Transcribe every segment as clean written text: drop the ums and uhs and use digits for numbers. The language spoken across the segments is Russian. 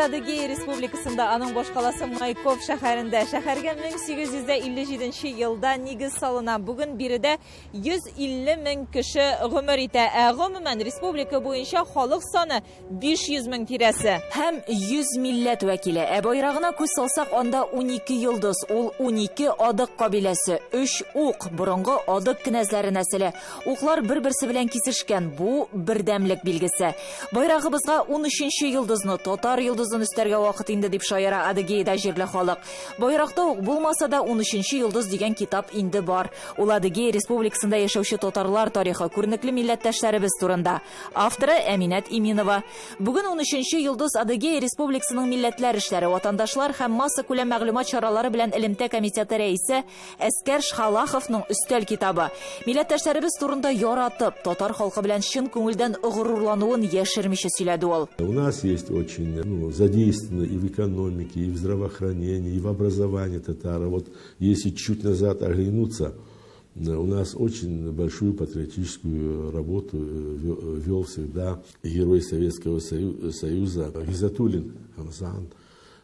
Адыгея Республикасында, аның башкаласы Майков шәһәрендә, шәһәргә 1857 елда нигез салына. Бүген биредә 150 мең кеше гомер итә. Гомумән республика буенча халык саны 500 мең тирәсе. Һәм 100 милләт вәкиле. Байрагына күз салсак, анда 12 йолдыз. Ул 12 адык кабиләсе, 3 ук, борынгы адык князьләре нәселе. Уклар бер-берсе белән кисешкән. Бу бердәмлек билгесе. Байрагыбызга 13-нче йолдызны, татар йолдызын өстәргә вакыт инде дип шаяра Адыгеяда җирле халык. Байракта ук булмаса да 13-нче йолдыз дигән китап инде бар. Ул Адыгея Республикасында яшәүче татарлар тарихы, күренекле милләттәшләребез турында. Авторы Әминат Иминова. Бүген 13-нче йолдыз Адыгея Республикасының милләтләр эшләре, ватандашлар һәм масса күләм мәгълүмат чаралары белән элемтә комитеты рәисе Әскәр Шхалаховның өстәл китабы. Милләттәшләребез турында яратып, татар халкы белән чын күңелдән горурлануын яшермичә сөйләде ул. У нас есть очень задействованы и в экономике, и в здравоохранении, и в образовании татары. Вот если чуть назад оглянуться, у нас очень большую патриотическую работу вел всегда герой Советского Союза Гизатуллин Хамзан.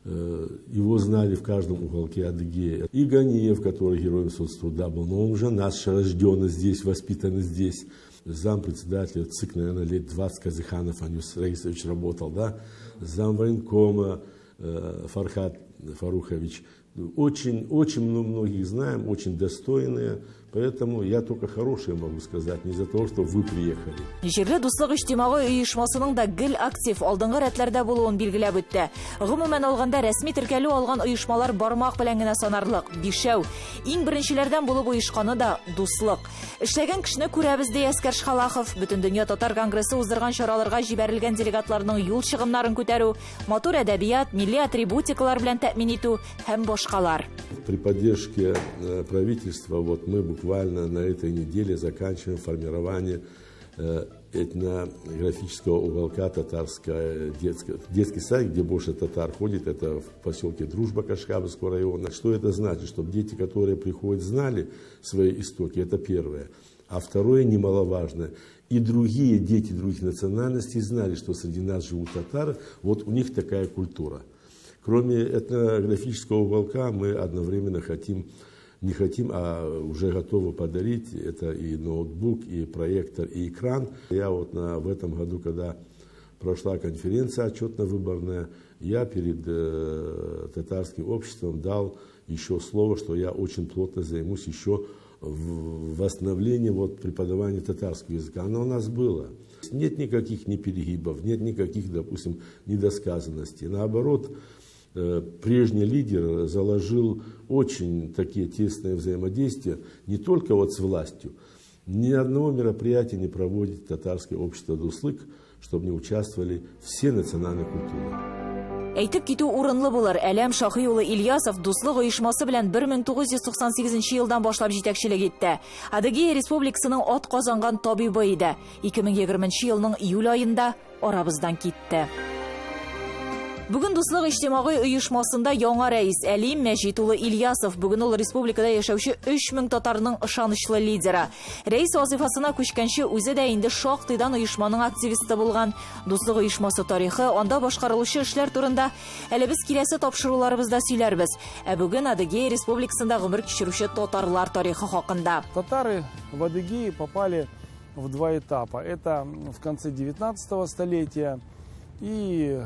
Его знали в каждом уголке Адыгеи. И Ганиев, который героем соцтруда был, но он уже наш, рожденный здесь, воспитанный здесь. Зампредседателя ЦИК, наверное, лет 20, Казыханов Анюс Раисович работал, да? Замвоенкома Фархат Фарухович. Очень многих знаем, очень достойные. Поэтому я только хорошее могу сказать, не за то, что вы приехали. Җирле дуслык иҗтимагый оешмасының да гел актив алдынгы рәтләрдә булуын билгеләп үтте. Гомумән алганда рәсми теркәлү алган оешмалар бармак белән генә санарлык, 5. Иң беренчеләрдән булып оешканы да дуслык. Эшләгән кешене күрәбез ди Әскәр Шхалахов. Бөтен дөнья татар конгрессы уздырган чараларга җибәрелгән делегатларның юл чыгымнарын күтәрү, матур әдәбият, милли атрибутикалар белән тәэмин итү һәм башкалар. При поддержке правительства мы буквально на этой неделе заканчиваем формирование этнографического уголка татарского детский сад, где больше татар ходит, это в поселке Дружба Кашкабского района. Что это значит? Чтобы дети, которые приходят, знали свои истоки, это первое. А второе, немаловажное, и другие дети других национальностей знали, что среди нас живут татары, вот у них такая культура. Кроме этнографического уголка мы одновременно не хотим, а уже готовы подарить. Это и ноутбук, и проектор, и экран. Я в этом году, когда прошла конференция отчетно-выборная, я перед татарским обществом дал еще слово, что я очень плотно займусь еще восстановлением преподавания татарского языка. Оно у нас было. Нет никаких перегибов, нет никаких, допустим, недосказанностей. Наоборот, прежний лидер заложил очень такие тесные взаимодействия не только с властью. Ни одного мероприятия не проводит татарское общество дуслык, чтобы не участвовали все национальные культуры. Әйтеп китү урынлы булыр. Әләм Шаһи улы Ильясов дуслык оешмасы белән 1998 елдан башлап җитәкчелек итте. Адыгея Республикасының атказанган табибы иде. 2020 елның июль айында арабыздан китте. Бүген дуслык иҗтимагый оешмасында яңа рәис Әлим Мәҗит улы Ильясов. Бүген ул республикада яшәүче 3000 татарның ышанычлы лидеры. Рәис вазифасына күчкәнче үзе дә инде шактыйдан оешманың активисты булган. Дуслык оешмасы тарихы, анда башкарылучы эшләр турында әле без киләсе тапшыруларыбызда сөйләрбез. Бүген Адыгея Республикасында гомер кичерүче татарлар тарихы хакында. Татары в Адыгею попали в два этапа. Это в конце 19 столетия и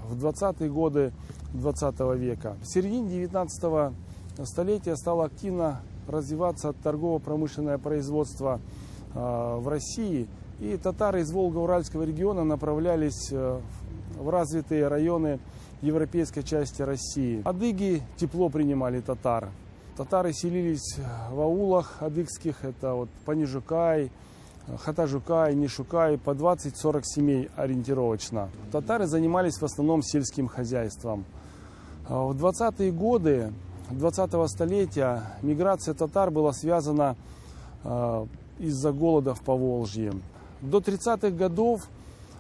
в 20-е годы 20 века. В середине 19 столетия стало активно развиваться торгово-промышленное производство в России, и татары из Волго-Уральского региона направлялись в развитые районы европейской части России. Адыги тепло принимали татар. Татары селились в аулах адыгских, это Панижукай, Хатажукай, Нишукай, по 20-40 семей ориентировочно. Татары занимались в основном сельским хозяйством. В 20-е годы 20-го столетия миграция татар была связана из-за голода в Поволжье. До 30-х годов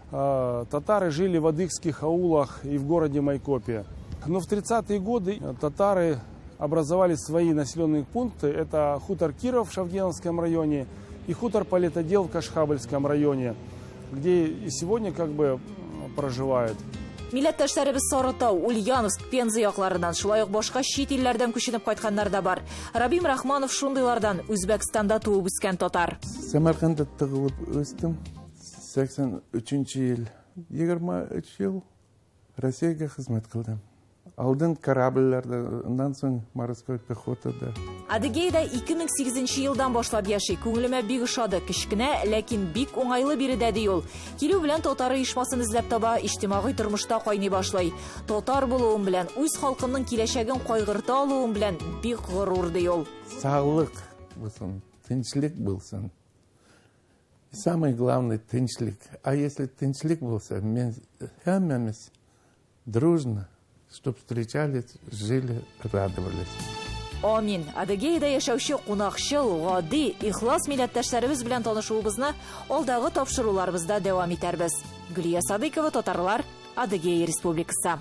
татары жили в адыгских аулах и в городе Майкопе. Но в 30-е годы татары образовали свои населенные пункты. Это хутор Киров в Шавгеновском районе и хутор Политодел в Кашхабльском районе, где и сегодня проживают. Милләттәшләребез Сарытау, Ульяновск, Пенза якларыннан, шулай ук башка чит илләрдән күченеп кайтканнар да бар. Рабим Рахманов шундыйлардан, Үзбәкстанда туып үскән татар. Самаркандта туып үстем. 83 ел. 23 ел Россиягә хезмәт кылдым. Алдын корабльләрдә, ондан соң морской пехотада. Адыгейда 2008 елдан башлап яши. Күңелемә бик ошады. Кечкенә, ләкин бик уңайлы биредә ди ул. Килү белән татар оешмасын эзләп таба, иҗтимагый тормышта кайный башлый. Татар булуым белән, үз халкымның киләчәген кайгырта алуым белән бик горур ди ул. Саулык булсын, тинчлек булсын. Самый главный тинчлек. А если тинчлек булса, мен һәммәмез дружно, чтоб встречались, жили, радовались. Амин. Адыгейда яшәүче кунакчыл, гади, ихлас милләттәшләребез белән танышуыбызны алдагы тапшыруларыбызда дәвам итәрбез. Гөлия Садыкова, Татарлар, Адыгея Республикасы.